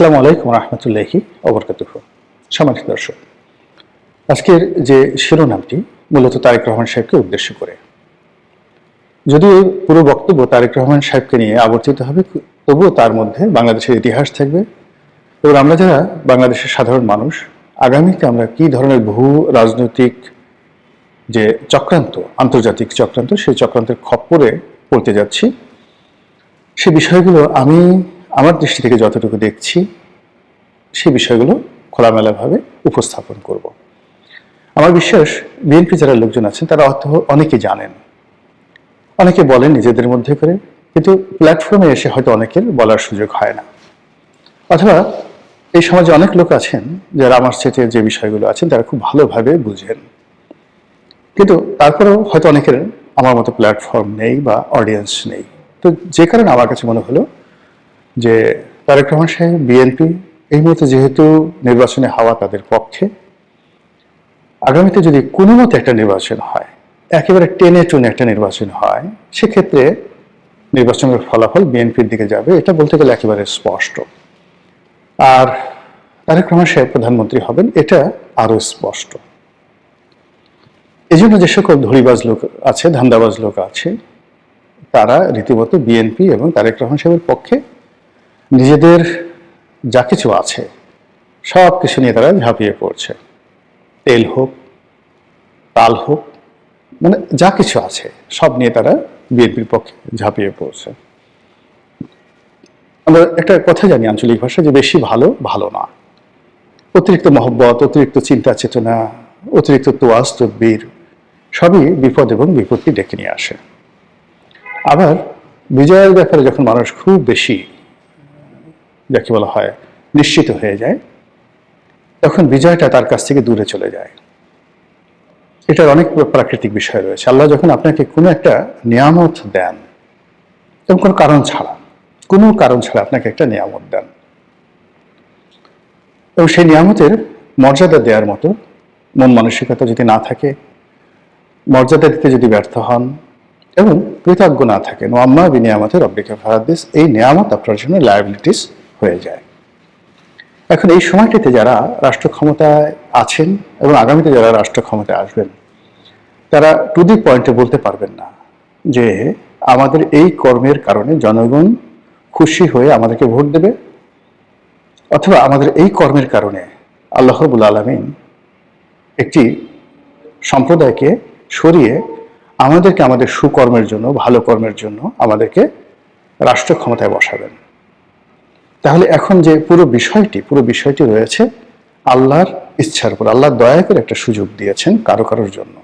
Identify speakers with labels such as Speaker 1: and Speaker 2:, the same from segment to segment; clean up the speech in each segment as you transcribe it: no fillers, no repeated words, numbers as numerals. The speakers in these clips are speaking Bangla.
Speaker 1: আসসালামু আলাইকুম রহমতুল্লাহি ওবরকাতুহু। সম্মানিত দর্শক, আজকের যে শিরোনামটি মূলত তারেক রহমান সাহেবকে উদ্দেশ্য করে। যদিও পুরো বক্তব্য তারেক রহমান সাহেবকে নিয়ে আবর্তিত হবে, তবুও তার মধ্যে বাংলাদেশের ইতিহাস থাকবে এবং আমরা যারা বাংলাদেশের সাধারণ মানুষ আগামীতে আমরা কি ধরনের বহু রাজনৈতিক যে চক্রান্ত, আন্তর্জাতিক চক্রান্ত, সেই চক্রান্তের খপ্পরে পড়তে যাচ্ছি, সে বিষয়গুলো আমি আমার দৃষ্টি থেকে যতটুকু দেখছি সেই বিষয়গুলো খোলামেলাভাবে উপস্থাপন করব। আমার বিশ্বাস বিএনপি যারা লোকজন আছেন তারা অনেকে জানেন, অনেকে বলেন নিজেদের মধ্যে করে, কিন্তু প্ল্যাটফর্মে এসে হয়তো অনেকের বলার সুযোগ হয় না। অথবা এই সমাজে অনেক লোক আছেন যারা আমার সাথে যে বিষয়গুলো আছেন তারা খুব ভালোভাবে বুঝেন, কিন্তু তারপরেও হয়তো অনেকের আমার মতো প্ল্যাটফর্ম নেই বা অডিয়েন্স নেই। তো যে কারণে আমার কাছে মনে হলো যে তারেক রহমান সাহেব, বিএনপি এই মুহূর্তে যেহেতু নির্বাচনে হাওয়া তাদের পক্ষে, আগামীতে যদি কোনো মতো একটা নির্বাচন হয়, একেবারে টেনে টুনে একটা নির্বাচন হয়, সেক্ষেত্রে নির্বাচনের ফলাফল বিএনপির দিকে যাবে, এটা বলতে গেলে একেবারে স্পষ্ট। আর তারেক রহমান সাহেব প্রধানমন্ত্রী হবেন, এটা আরো স্পষ্ট। এই জন্য যে সকল ধড়িবাজ লোক আছে, ধান্দাবাজ লোক আছে, তারা রীতিমতো বিএনপি এবং তারেক রহমান সাহেবের পক্ষে নিজেদের যা কিছু আছে সব কিছু নিয়ে তারা ঝাঁপিয়ে পড়ছে। তেল হোক, তাল হোক, মানে যা কিছু আছে সব নিয়ে তারা বিএনপির পক্ষে ঝাঁপিয়ে পড়ছে। আমরা একটা কথা জানি আঞ্চলিক ভাষা, যে বেশি ভালো ভালো না। অতিরিক্ত মহব্বত, অতিরিক্ত চিন্তা চেতনা, অতিরিক্ত তোয়াজ তদবির সবই বিপদ এবং বিপত্তি ডেকে নিয়ে আসে। আবার বিজয়ের ব্যাপারে যখন মানুষ খুব বেশি, যাকে বলা হয়, নিশ্চিত হয়ে যায়, তখন বিজয়টা তার কাছ থেকে দূরে চলে যায়। এটার অনেক প্রাকৃতিক বিষয় রয়েছে। আল্লাহ যখন আপনাকে কোনো একটা নিয়ামত দেন, এবং কোনো কারণ ছাড়া আপনাকে একটা নিয়ামত দেন, এবং সেই নিয়ামতের মর্যাদা দেওয়ার মতো মন মানসিকতা যদি না থাকে, মর্যাদা দিতে যদি ব্যর্থ হন এবং কৃতজ্ঞ না থাকেন, ওয়াম্মা বিনিয়ামতে রব্বিকা ফাহাদ্দিস, এই নিয়ামত আপনার জন্য লায়াবিলিটিস হয়ে যায়। এখন এই সময়টিতে যারা রাষ্ট্র ক্ষমতায় আছেন এবং আগামীতে যারা রাষ্ট্র ক্ষমতায় আসবেন, তারা টু দি পয়েন্টে বলতে পারবেন না যে আমাদের এই কর্মের কারণে জনগণ খুশি হয়ে আমাদেরকে ভোট দেবে, অথবা আমাদের এই কর্মের কারণে আল্লাহ রাব্বুল আলামিন একটি সম্প্রদায়কে সরিয়ে আমাদেরকে আমাদের সুকর্মের জন্য, ভালো কর্মের জন্য আমাদেরকে রাষ্ট্র ক্ষমতায় বসাবেন। তাহলে এখন যে পুরো বিষয়টি রয়েছে আল্লাহর ইচ্ছার উপর। আল্লাহ দয়া করে একটা সুযোগ দিয়েছেন কারোর জন্য,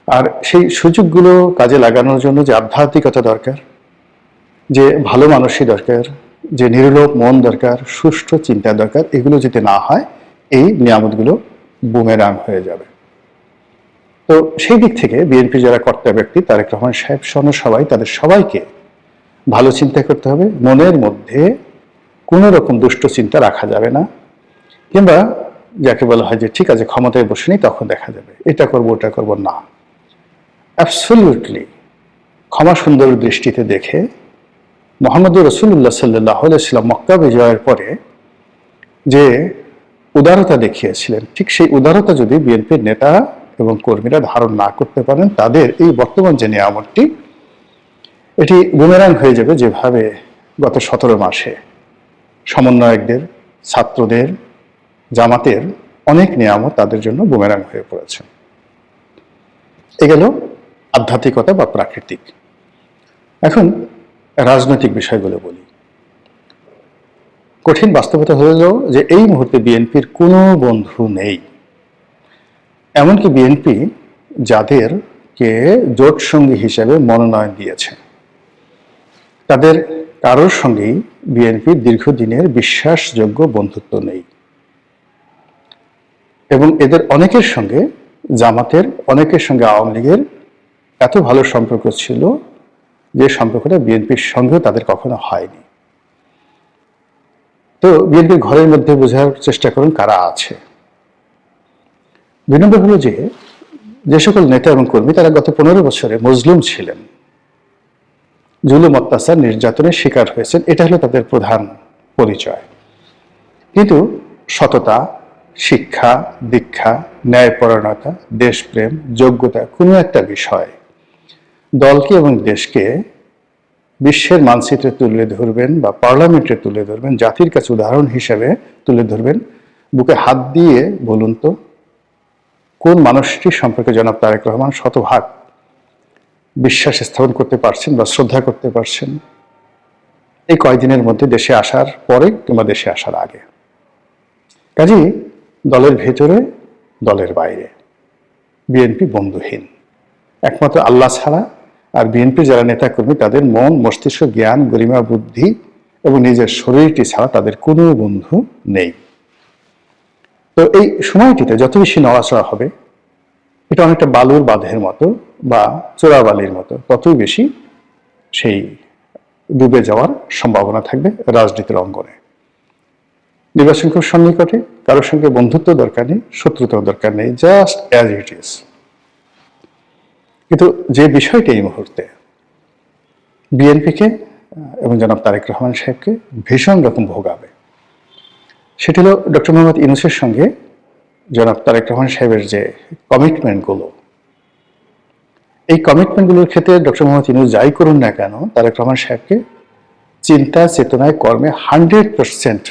Speaker 1: আর সেই সুযোগগুলো কাজে লাগানোর জন্য যে আধ্যাত্মিকতা দরকার, যে ভালো মানুষই দরকার, যে নির্লোভ মন দরকার, সুষ্ঠু চিন্তা দরকার, এগুলো যদি না হয় এই নিয়ামতগুলো বুমেরাং হয়ে যাবে। তো সেই দিক থেকে বিএনপি যারা কর্তা ব্যক্তি, তারেক রহমান সাহেব সহ সবাই, তাদের সবাইকে ভালো চিন্তা করতে হবে। মনের মধ্যে কোনো রকম দুষ্ট চিন্তা রাখা যাবে না, কিংবা যাকে বলা হয় যে ঠিক আছে ক্ষমতায় বসে নেই তখন দেখা যাবে, এটা করবো ওটা করবো না। অ্যাবসলিউটলি ক্ষমা সুন্দর দৃষ্টিতে দেখে মুহাম্মদুর রাসূলুল্লাহ সাল্লাল্লাহু আলাইহি ওয়াসাল্লাম মক্কা বিজয়ের পরে যে উদারতা দেখিয়েছিলেন, ঠিক সেই উদারতা যদি বিএনপির নেতা এবং কর্মীরা ধারণ না করতে পারেন, তাদের এই বর্তমান যে নিয়ামতটি, এটি বুমেরাং হয়ে যাবে, যেভাবে গত 17 মাসে সমন্বয়কদের, ছাত্রদের, জামাতের অনেক নিয়ামত তাদের জন্য বুমেরাং হয়ে পড়েছে। এ গেল আধ্যাত্মিকতা বা প্রাকৃতিক। এখন রাজনৈতিক বিষয়গুলো বলি। কঠিন বাস্তবতা হলো যে এই মুহূর্তে বিএনপির কোনো বন্ধু নেই। এমনকি বিএনপি যাদেরকে জোট সঙ্গী হিসেবে মনোনয়ন দিয়েছে, তাদের কারোর সঙ্গেই বিএনপির দীর্ঘদিনের বিশ্বাসযোগ্য বন্ধুত্ব নেই, এবং এদের অনেকের সঙ্গে, জামাতের অনেকের সঙ্গে আওয়ামী লীগের এত ভালো সম্পর্ক ছিল যে সম্পর্কটা বিএনপির সঙ্গেও তাদের কখনো হয়নি। তো বিএনপির ঘরের মধ্যে বোঝার চেষ্টা করুন কারা আছে। 2 নম্বর হলো যে সকল নেতা এবং কর্মী তারা গত 15 বছরে মজলুম ছিলেন, জুলুম, অত্যাচার, নির্যাতনের শিকার হয়েছেন, এটা হলো তাদের প্রধান পরিচয়। কিন্তু সততা, শিক্ষা, দীক্ষা, ন্যায়পরায়ণতা, দেশপ্রেম, যোগ্যতা কোনো একটা বিষয় দলকে এবং দেশকে বিশ্বের মানচিত্রে তুলে ধরবেন বা পার্লামেন্টে তুলে ধরবেন, জাতির কাছে উদাহরণ হিসেবে তুলে ধরবেন, বুকে হাত দিয়ে বলুন তো কোন মানুষটি সম্পর্কে জনাব তারেক রহমান শতভাগ বিশ্বাস স্থাপন করতে পারছেন বা শ্রদ্ধা করতে পারছেন এই কয়েকদিনের মধ্যে দেশে আসার পরে কিংবা দেশে আসার আগে। কাজেই দলের ভেতরে, দলের বাইরে বিএনপি বন্ধুহীন, একমাত্র আল্লাহ ছাড়া আর বিএনপি যারা নেতাকর্মী তাদের মন, মস্তিষ্ক, জ্ঞান, গরিমা, বুদ্ধি এবং নিজের শরীরটি ছাড়া তাদের কোনো বন্ধু নেই। তো এই সময়টিতে যত বেশি নড়াচড়া হবে, এটা অনেকটা বালুর বাঁধের মতো বা চোরাবালির মতো, ততই বেশি সেই ডুবে যাওয়ার সম্ভাবনা থাকবে রাজনীতির অঙ্গনে। নির্বাচন খুব সন্নিকটে, কারোর সঙ্গে বন্ধুত্ব দরকার নেই, শত্রুতাও দরকার নেই, জাস্ট অ্যাজ ইট ইজ। কিন্তু যে বিষয়টি এই মুহূর্তে বিএনপিকে এবং জনাব তারেক রহমান সাহেবকে ভীষণ রকম ভোগাবে, সেটি হল ডক্টর মোহাম্মদ ইউনূসের সঙ্গে জনাব তারেক রহমান সাহেবের যে কমিটমেন্টগুলো, এই কমিটমেন্টগুলোর ক্ষেত্রে ডক্টর মোহাম্মদ ইউনূস যাই করুন না কেন, তারেক রহমান সাহেবকে চিন্তা, চেতনায়, কর্মে 100%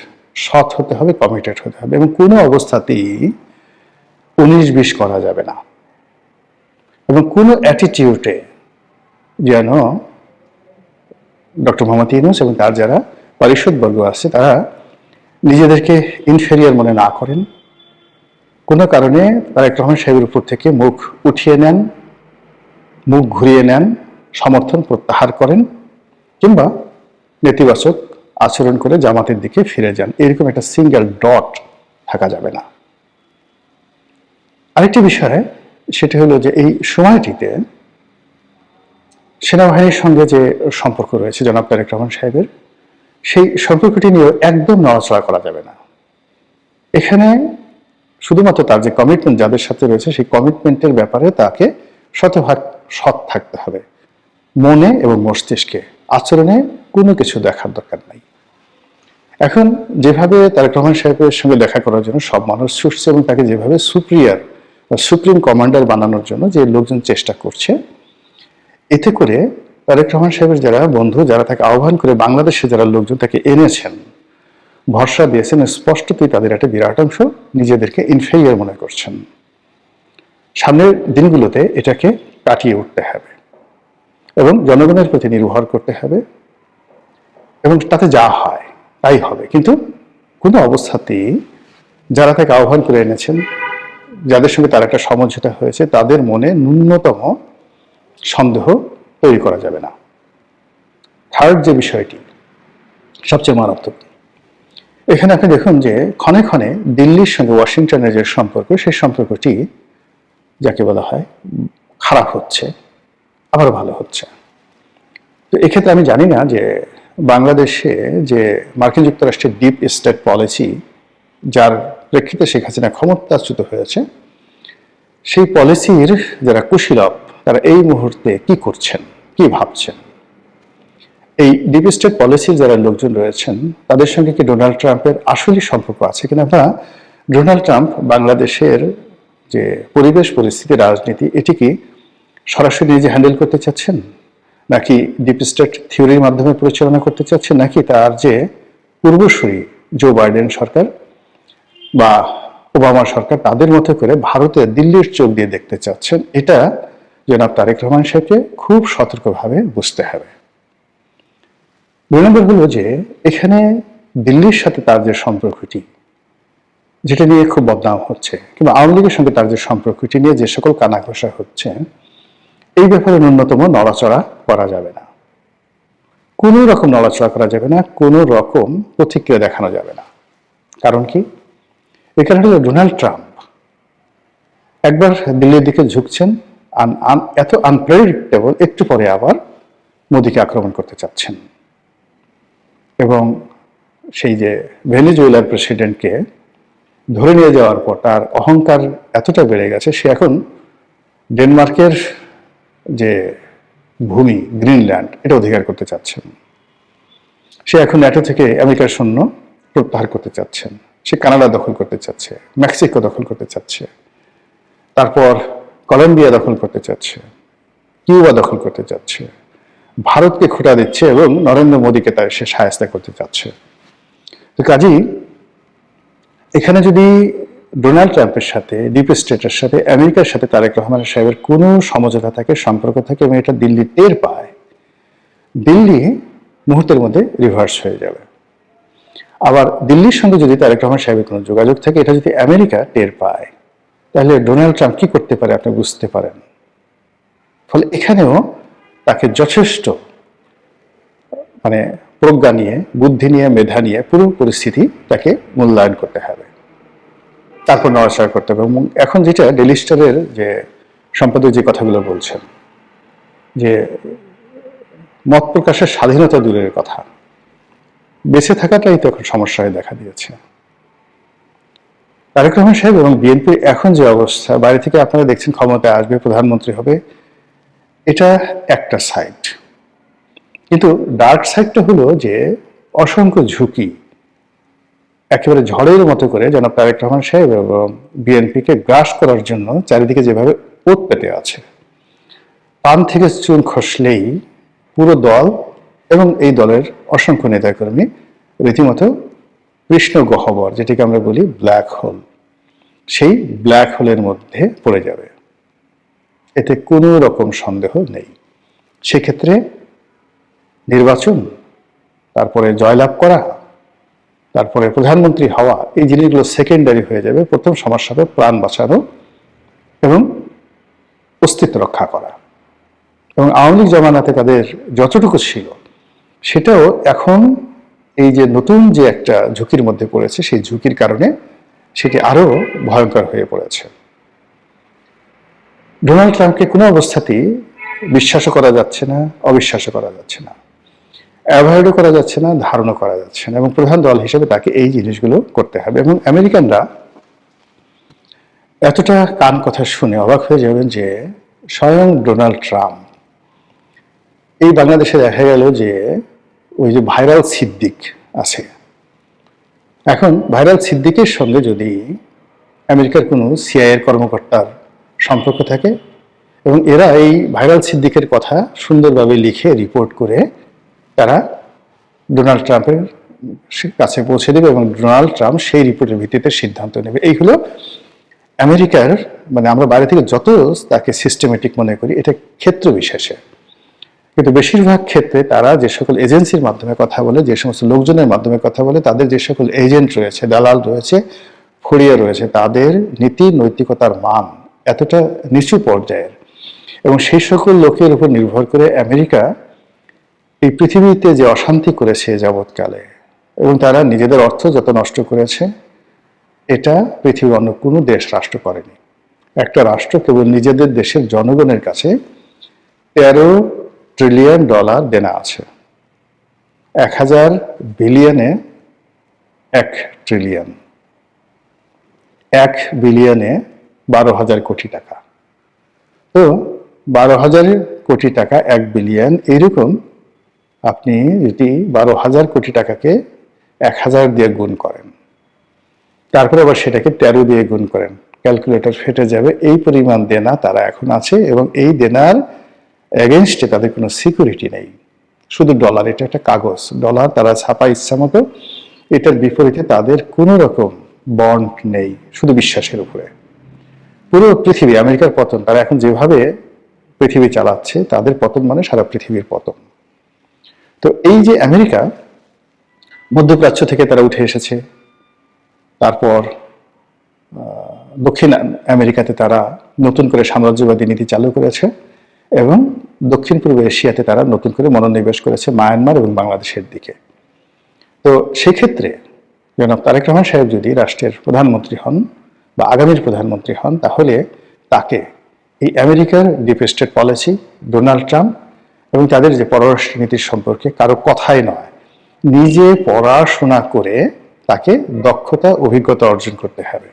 Speaker 1: সৎ হতে হবে, কমিটেড হতে হবে এবং কোনো অবস্থাতেই 19-20 করা যাবে না এবং কোনো অ্যাটিটিউডে যেন ডক্টর মোহাম্মদ ইউনূস এবং তার যারা পরিষদবর্গ আছে তারা নিজেদেরকে ইনফেরিয়র মনে না করেন, কোনো কারণে তারেক রহমান সাহেবের উপর থেকে মুখ উঠিয়ে নেন, মুখ ঘুরিয়ে নেন, সমর্থন প্রত্যাহার করেন কিংবা নেতিবাচক আচরণ করে জামাতের দিকে ফিরে যান, এরকম একটা সিঙ্গেল ডট থাকা যাবে না। আরেকটি বিষয় সেটি হলো যে এই সময়টিতে সেনাবাহিনীর সঙ্গে যে সম্পর্ক রয়েছে জনাব তারেক রহমান সাহেবের, সেই সম্পর্কটি নিয়েও একদম নড়াচড়া করা যাবে না। এখানে শুধুমাত্র তার যে কমিটমেন্ট যাদের সাথে রয়েছে সেই কমিটমেন্টের ব্যাপারে তাকে শতভাগ সৎ থাকতে হবে, মনে এবং মস্তিষ্কে, আচরণে কোনো কিছু দেখার দরকার নাই। এখন যেভাবে তারেক রহমান সাহেবের সঙ্গে দেখা করার জন্য সব মানুষ ছুটছে এবং তাকে যেভাবে সুপ্রিয়ার বা সুপ্রিম কমান্ডার বানানোর জন্য যে লোকজন চেষ্টা করছে, এতে করে তারেক রহমান সাহেবের যারা বন্ধু, যারা তাকে আহ্বান করে বাংলাদেশে যারা লোকজন তাকে এনেছেন, ভরসা দিয়েছেন, স্পষ্টতই তাদের একটা বিরাট অংশ নিজেদেরকে ইনফেরিয়র মনে করছেন। সামনের দিনগুলোতে এটাকে কাটিয়ে উঠতে হবে এবং জনগণের প্রতি নির্ভর করতে হবে এবং তাতে যা হয় তাই হবে, কিন্তু কোনো অবস্থাতেই যারা তাকে আহ্বান করে এনেছেন, যাদের সঙ্গে তার একটা সমঝোতা হয়েছে, তাদের মনে ন্যূনতম সন্দেহ তৈরি করা যাবে না। থার্ড যে বিষয়টি সবচেয়ে মারাত্মক, এখানে আপনি দেখুন যে ক্ষণে ক্ষণে দিল্লির সঙ্গে ওয়াশিংটনের যে সম্পর্ক, সেই সম্পর্কটি যাকে বলা হয় খারাপ হচ্ছে, আবার ভালো হচ্ছে। তো এক্ষেত্রে আমি জানি না যে বাংলাদেশে যে মার্কিন যুক্তরাষ্ট্রের ডিপ স্টেট পলিসি, যার প্রেক্ষিতে শেখ হাসিনা ক্ষমতাচ্যুত হয়েছে, সেই পলিসির যারা কুশীলব তারা এই মুহূর্তে কি করছেন, কি ভাবছেন, এই ডিপ স্টেট পলিসির যারা লোকজন রয়েছেন তাদের সঙ্গে কি ডোনাল্ড ট্রাম্পের আসলেই সম্পর্ক আছে কিনা, বা ডোনাল্ড ট্রাম্প বাংলাদেশের যে পরিবেশ, পরিস্থিতি, রাজনীতি, এটি কি সরাসরি নিজে হ্যান্ডেল করতে চাচ্ছেন, নাকি ডিপ স্টেট থিওরির মাধ্যমে পরিচালনা করতে চাচ্ছেন, নাকি তার যে পূর্বসূরি জো বাইডেন সরকার বা ওবামা সরকার তাদের মতো করে ভারতের দিল্লির চোখ দিয়ে দেখতে চাচ্ছেন, এটা জনাব তারেক রহমান সাহেবকে খুব সতর্কভাবে বুঝতে হবে। 2 নম্বর হলো যে এখানে দিল্লির সাথে তার যে সম্পর্কটি, যেটা নিয়ে খুব বদনাম হচ্ছে, কিংবা আওয়ামী লীগের সঙ্গে তার যে সম্পর্কটি নিয়ে যে সকল কানাঘোষা হচ্ছে, এই ব্যাপারে ন্যূনতম নড়াচড়া করা যাবে না, কোনো রকম নড়াচড়া করা যাবে না, কোনো রকম প্রতিক্রিয়া দেখানো যাবে না। কারণ কি? এখানে হলো ডোনাল্ড ট্রাম্প একবার দিল্লির দিকে ঝুঁকছেন, এত আনপ্রেডিক্টেবল, একটু পরে আবার মোদিকে আক্রমণ করতে চাচ্ছেন এবং সেই যে ভেনেজুয়েলার প্রেসিডেন্টকে ধরে নিয়ে যাওয়ার পর তার অহংকার এতটা বেড়ে গেছে, সে এখন ডেনমার্কের যে ভূমি গ্রিনল্যান্ড এটা অধিকার করতে চাচ্ছেন, সে এখন ন্যাটো থেকে আমেরিকার সৈন্য প্রত্যাহার করতে চাচ্ছেন। সে কানাডা দখল করতে চাচ্ছে, মেক্সিকো দখল করতে চাচ্ছে, তারপর কলম্বিয়া দখল করতে চাচ্ছে, কিউবা দখল করতে চাচ্ছে, ভারতকে খোঁটা দিচ্ছে এবং নরেন্দ্র মোদীকে তার সে সাহায্য করতে চাচ্ছে। তো কাজেই এখানে যদি ডোনাল্ড ট্রাম্পের সাথে, ডিপ স্টেটের সাথে, আমেরিকার সাথে তারেক রহমান সাহেবের কোনো সমঝোতা থাকে, সম্পর্ক থাকে এবং এটা দিল্লি টের পায়, দিল্লি মুহূর্তের মধ্যে রিভার্স হয়ে যাবে। আবার দিল্লির সঙ্গে যদি তারেক রহমান সাহেবের কোনো যোগাযোগ থাকে, এটা যদি আমেরিকা টের পায়, তাহলে ডোনাল্ড ট্রাম্প কি করতে পারে আপনি বুঝতে পারেন। ফলে এখানেও তাকে যথেষ্ট প্রজ্ঞা নিয়ে, বুদ্ধি নিয়ে, মেধা নিয়ে পুরো পরিস্থিতি তাকে মূল্যায়ন করতে হবে, তারপর নড়াচড়া করতে হবে। এবং এখন যেটা ডেইলি স্টারের যে সম্পাদক যে কথাগুলো বলছেন, যে মত প্রকাশের স্বাধীনতা দূরের কথা, বেঁচে থাকাটাই তো এখন সমস্যা হয়ে দেখা দিয়েছে। তারেক রহমান সাহেব এবং বিএনপির এখন যে অবস্থা, বাইরে থেকে আপনারা দেখছেন ক্ষমতায় আসবে, প্রধানমন্ত্রী হবে, এটা একটা সাইড। কিন্তু ডার্ক সাইডটা হলো যে অসংখ্য ঝুঁকি একেবারে ঝড়ের মতো করে জনাব তারেক রহমান সাহেব এবং বিএনপিকে গ্রাস করার জন্য চারিদিকে যেভাবে ওত পেতে আছে, পান থেকে চুন খসলেই পুরো দল এবং এই দলের অসংখ্য নেতাকর্মী রীতিমতো কৃষ্ণ গহ্বর, যেটাকে আমরা বলি ব্ল্যাক হোল, সেই ব্ল্যাক হোলের মধ্যে পড়ে যাবে, এতে কোনো রকম সন্দেহ নেই। সেক্ষেত্রে নির্বাচন, তারপরে জয়লাভ করা, তারপরে প্রধানমন্ত্রী হওয়া, এই জিনিসগুলো সেকেন্ডারি হয়ে যাবে। প্রথম সমস্যা হবে প্রাণ বাঁচানো এবং অস্তিত্ব রক্ষা করা। এবং আওয়ামী লীগ জমানাতে তাদের যতটুকু ছিল সেটাও এখন এই যে নতুন যে একটা ঝুঁকির মধ্যে পড়েছে, সেই ঝুঁকির কারণে সেটি আরো ভয়ঙ্কর হয়ে পড়েছে। ডোনাল্ড ট্রাম্পকে কোনো অবস্থাতেই বিশ্বাসও করা যাচ্ছে না, অবিশ্বাসও করা যাচ্ছে না, অ্যাভয়েডও করা যাচ্ছে না, ধারণা করা যাচ্ছে না। এবং প্রধান দল হিসেবে তাকে এই জিনিসগুলো করতে হবে। এবং আমেরিকানরা এতটা কান কথা শুনে অবাক হয়ে যাবেন যে স্বয়ং ডোনাল্ড ট্রাম্প, এই বাংলাদেশে দেখা গেল যে ওই যে ভাইরাল সিদ্দিক আছে, এখন ভাইরাল সিদ্দিকের সঙ্গে যদি আমেরিকার কোনো সিআইএর কর্মকর্তার সম্পর্ক থাকে এবং এরা এই ভাইরাল সিদ্দিকের কথা সুন্দরভাবে লিখে রিপোর্ট করে তারা ডোনাল্ড ট্রাম্পের কাছে পৌঁছে দেবে এবং ডোনাল্ড ট্রাম্প সেই রিপোর্টের ভিত্তিতে সিদ্ধান্ত নেবে। এই হলো আমেরিকার, আমরা বাইরে থেকে যত তাকে সিস্টেমেটিক মনে করি, এটা ক্ষেত্র বিশেষে, কিন্তু বেশিরভাগ ক্ষেত্রে তারা যে সকল এজেন্সির মাধ্যমে কথা বলে, যে সমস্ত লোকজনের মাধ্যমে কথা বলে, তাদের যে সকল এজেন্ট রয়েছে, দালাল রয়েছে, ফড়িয়া রয়েছে, তাদের নীতি নৈতিকতার মান এতটা নিচু পর্যায়ের এবং সেই সকল লোকের উপর নির্ভর করে আমেরিকা এই পৃথিবীতে যে অশান্তি করেছে যাবৎকালে এবং তারা নিজেদের অর্থ যত নষ্ট করেছে, এটা পৃথিবীর অন্য কোনো দেশ রাষ্ট্র করেনি। একটা রাষ্ট্র কেবল নিজেদের দেশের জনগণের কাছে $13 ট্রিলিয়ন দেনা আছে। 1000 বিলিয়নে 1 ট্রিলিয়ন, 1 বিলিয়নে 12,000 কোটি টাকা। তো 12,000 কোটি টাকা 1 বিলিয়ন, এইরকম আপনি যদি 12,000 কোটি টাকাকে 1000 দিয়ে গুণ করেন, তারপরে আবার সেটাকে 13 দিয়ে গুণ করেন, ক্যালকুলেটর ফেটে যাবে। এই পরিমাণ দেনা তারা এখন আছে এবং এই দেনার এগেনস্টে তাদের কোনো সিকিউরিটি নেই, শুধু ডলার, এটা একটা কাগজ, ডলার তারা ছাপা ইচ্ছা মতো, এটার বিপরীতে তাদের কোনো রকম বন্ড নেই, শুধু বিশ্বাসের উপরে। পুরো পৃথিবী, আমেরিকার পতন, তারা এখন যেভাবে পৃথিবী চালাচ্ছে, তাদের পতন মানে সারা পৃথিবীর পতন। তো এই যে আমেরিকা মধ্যপ্রাচ্য থেকে তারা উঠে এসেছে, তারপর দক্ষিণ আমেরিকাতে তারা নতুন করে সাম্রাজ্যবাদী নীতি চালু করেছে এবং দক্ষিণ পূর্ব এশিয়াতে তারা নতুন করে মনোনিবেশ করেছে মায়ানমার এবং বাংলাদেশের দিকে। তো সেক্ষেত্রে জনাব তারেক রহমান সাহেব যদি রাষ্ট্রের প্রধানমন্ত্রী হন বা আগামীর প্রধানমন্ত্রী হন, তাহলে তাকে এই আমেরিকার deep state policy, Donald Trump এবং তাদের যে পররাষ্ট্র নীতির সম্পর্কে কারো কথাই নয়, নিজে পড়াশোনা করে তাকে দক্ষতা, অভিজ্ঞতা অর্জন করতে হবে।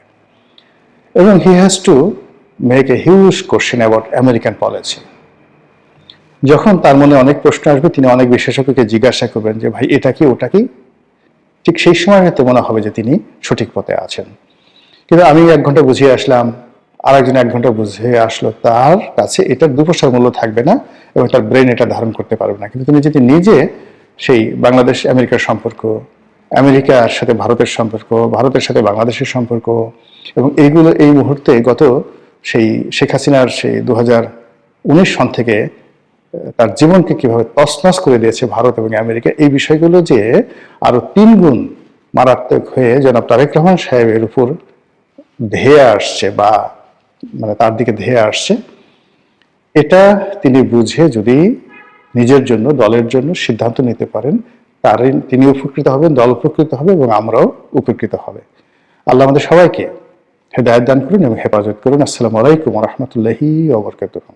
Speaker 1: এবং he has to make a huge question about American policy. যখন তার মনে অনেক প্রশ্ন আসবে, তিনি অনেক বিশেষজ্ঞকে জিজ্ঞাসা করবেন যে ভাই এটা কি, ওটা কি, ঠিক সেই সময় হয়তো মনে হবে যে তিনি সঠিক পথে আছেন। কিন্তু আমি 1 ঘন্টা বুঝিয়ে আসলাম, আরেকজন 1 ঘন্টা বুঝিয়ে আসলো, তার কাছে এটার 2 পয়সার মূল্য থাকবে না এবং তার ব্রেন এটা ধারণ করতে পারবে না। কিন্তু তুমি যদি নিজে সেই বাংলাদেশ আমেরিকার সম্পর্ক, আমেরিকার সাথে ভারতের সম্পর্ক, ভারতের সাথে বাংলাদেশের সম্পর্ক এবং এইগুলো এই মুহূর্তে গত সেই শেখ হাসিনার সেই 2019 সন থেকে তার জীবনকে কিভাবে তছনছ করে দিয়েছে ভারত এবং আমেরিকা, এই বিষয়গুলো যে আরো 3 গুণ মারাত্মক হয়ে জনাব তারেক রহমান সাহেবের উপর ধেয়ে আসছে বা মানে তার দিকে ধেয়ে আসছে, এটা তিনি বুঝে যদি নিজের জন্য, দলের জন্য সিদ্ধান্ত নিতে পারেন, তারই তিনি উপকৃত হবেন, দল উপকৃত হবে এবং আমরাও উপকৃত হবে। আল্লাহ আমাদের সবাইকে হেদায়েত দান করুন এবং হেফাজত করুন। আসসালামু আলাইকুম ওয়া রাহমাতুল্লাহি ওয়া বারাকাতুহু।